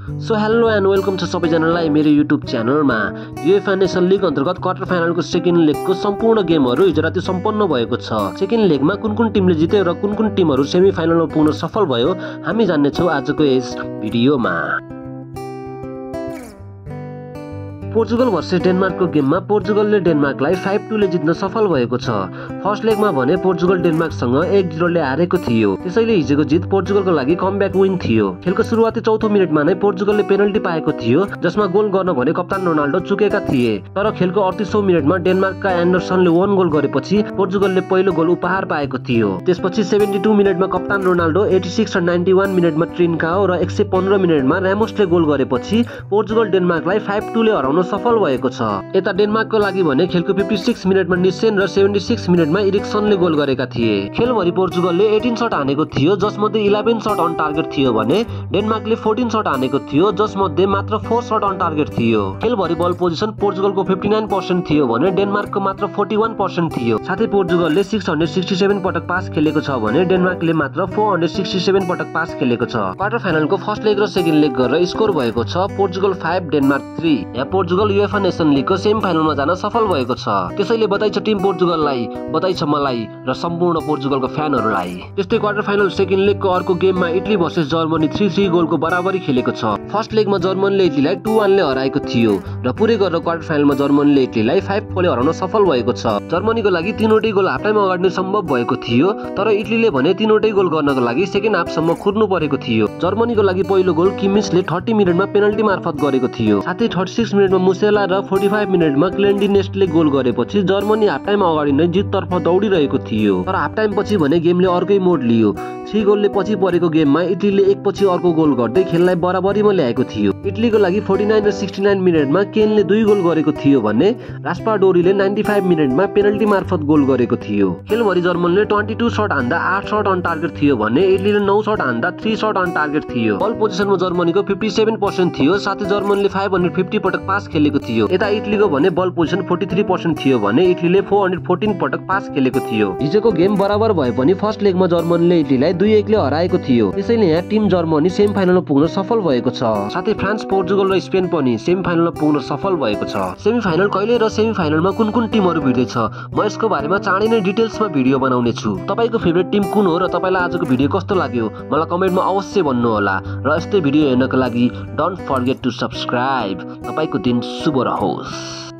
So hello and welcome छ सबैजनालाई मेरो युट्युब च्यानलमा। युएफए नेसन लिग अन्तर्गत क्वार्टर फाइनलको सेकेन्ड लेगको सम्पूर्ण गेमहरू हिजो राति सम्पन्न भएको छ। सेकेन्ड लेगमा कुन कुन टिमले जित्यो र कुन कुन टिमहरू सेमी फाइनलमा पुग्न सफल भयो हामी जान्ने छौं आजको यस भिडियोमा। पोर्चुगल भर्सेस डेनमार्कको गेममा पोर्चुगलले डेनमार्कलाई 5-2 ले जित्न सफल भएको छ। फर्स्ट लेगमा भने पोर्चुगल डेनमार्कसँग 1-0 ले हारेको थियो। त्यसैले हिजोको जित पोर्चुगलको लागि कमब्याक विन थियो। खेलको सुरुवाती चौथो मिनेटमा नै पोर्चुगलले पेनल्टी पाएको थियो जसमा गोल गर्न भने कप्तान रोनाल्डो चुकेका थिए। तर खेलको 38औं मिनेटमा डेनमार्कका एन्डरसनले 1 गोल गरेपछि पोर्चुगलले पहिलो गोल उपहार पाएको थियो। त्यसपछि 72 मिनेटमा कप्तान रोनाल्डो, 86 र 91 मिनेटमा ट्रिन्काओ र 115 मिनेटमा रामोसले गोल गरेपछि पोर्चुगल डेनमार्कलाई 5-2 ले हराउन सफल भएको छ। यता डेनमार्कको लागि भने खेलको 56 मिनेटमा निसेन र 76 मिनेटमा इरिक्सनले गोल गरेका थिए। खेलभरि पोर्चुगलले 18 शट हानेको थियो जसमध्ये 11 शट अन टार्गेट थियो भने डेनमार्कले 14 शट हानेको थियो जसमध्ये मात्र 4 शट अन टार्गेट थियो। खेलभरि बल पोजिसन पोर्चुगलको 59% थियो भने डेनमार्कको मात्र 41% थियो। साथै पोर्चुगलले 667 पटक पास खेलेको छ भने डेनमार्कले मात्र 467 पटक पास खेलेको छ। क्वार्टर फाइनलको फर्स्ट लेग र सेकेन्ड लेग गरेर स्कोर भएको छ पोर्चुगल 5 डेनमार्क 3। यहाँ पोर्चुगल युएफए नेसन लिगको सेमी फाइनलमा जान सफल भएको छ। त्यसैले बधाई छ टिम पोर्चुगललाई, बधाई छ मलाई र सम्पूर्ण पोर्चुगलको फ्यानहरुलाई। त्यस्तै क्वार्टर फाइनल सेकेन्ड लेगको अर्को गेममा इटली भर्सेस जर्मनी 3-3 गोलको बराबरी खेलेको छ। फर्स्ट लेगमा जर्मनीले इटलीलाई 2-1 ले हराएको थियो र पुरै गरेर क्वार्टर फाइनलमा जर्मनीले इटलीलाई 5-4 ले हराउन सफल भएको छ। जर्मनीको लागि तीनवटै गोल हाफ टाइम अगाडि नै सम्भव भएको थियो तर इटलीले भने तीनवटै गोल गर्नको लागि सेकेन्ड हाफसम्म कुर्नु परेको थियो। जर्मनीको लागि पहिलो गोल किमिचले 30 मिनेटमा पेनल्टी मार्फत गरेको थियो। साथै 36 मिनेटमा मुसेला र 45 मिनेटमा क्लेन्डिनेस्टले गोल गरेपछि जर्मनी हाफ टाइम अगाडि नै जिततर्फ दौडिरहेको थियो। तर हाफ टाइम पछि भने गेमले अर्कै मोड लियो। 3 गोलले पछि परेको गेममा इटलीले एक पछि अर्को गोल गर्दै खेललाई बराबरीमा ल्याएको थियो। इटलीको लागि 49 र 69 मिनेटमा केनले 2 गोल गरेको थियो भने रास्पाडोरीले 95 मिनेटमा पेनल्टी मार्फत गोल गरेको थियो। खेलभरि जर्मनीले 22 शट हान्दा 8 शट अन टार्गेट थियो भने इटलीले 9 शट हान्दा 3 शट अन टार्गेट थियो। बल पोजिसनमा जर्मनीको 57% थियो साथै जर्मनीले 550 पटक पास खेलेको थियो। यता इटलीको भने बल पोजिसन 43% थियो भने इटलीले 414 पटक पास खेलेको थियो। हिजोको गेम बराबर भए पनि फर्स्ट लेगमा जर्मनीले इटलीलाई 2-1 ले हराएको थियो। त्यसैले यहाँ टिम जर्मनी सेमी फाइनलमा पुग्न सफल भएको छ। साथै फ्रान्स, पोर्चुगल र स्पेन पनि सेमी फाइनलमा पुग्न सफल भएको छ। सेमी फाइनल कहिले र सेमी फाइनलमा कुन कुन टिमहरू भिड्दैछ म यसको बारेमा चाँडै नै डिटेल्समा भिडियो बनाउने छु। तपाईको फेभरेट टिम कुन हो र तपाईलाई आजको भिडियो कस्तो लाग्यो मलाई कमेन्टमा अवश्य भन्नु होला र यस्तै भिडियो हेर्नको लागि डोन्ट फर्गेट टु सब्स्क्राइब। तपाईको दिन शुभ रहोस्।